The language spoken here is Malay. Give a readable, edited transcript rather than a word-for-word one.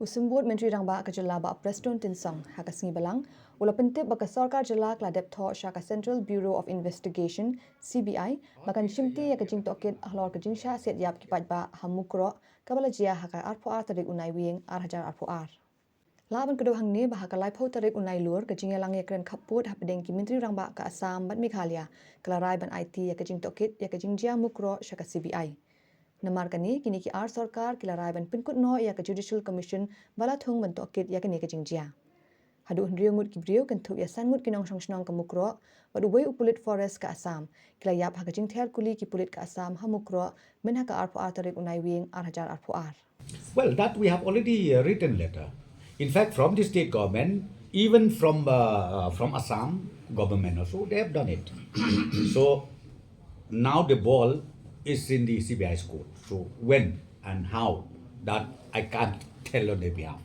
Usumbut Menteri Rangba ke Jela ba Preston Tinsong haka singi balang ula pentip ba Sorkar Jela kladep tho shaka Central Bureau of Investigation CBI makan chimti ya kajing tohkit ahlor kajing sha set yap kipat ba Mukroh kabala jia haka arpo ar tarik unai wing ar hajar arpo ar laban kedo hang ni ba haka lai pho tarik unai lur kajing ya lang ya kren khaput hapdeng ki Menteri Rangba ka Assam bat Meghalaya kalarai ban IT ya kajing tohkit ya kajing jia Mukroh shaka CBI Namar kani kini ki ar Sorkar kilarai ban pinkut no ya ke Judicial Commission bala thung ban tohkit ya kini ke jingjia. Hadu hendriyo ngut kibriyo kan thuk ya san ngut kinong song ke Mukroh bad ubai upulit forest ke Assam kila yap ha ke jingther kuli ki pulit ke Assam ha Mukroh men ha ka arpo ar tarik unai wing ar hajar arpo ar. Well, that we have already written letter. In fact, from the state government, even from Assam government also, they have done it. So now the ball is in the CBI's court. So when and how, that I can't tell on their behalf.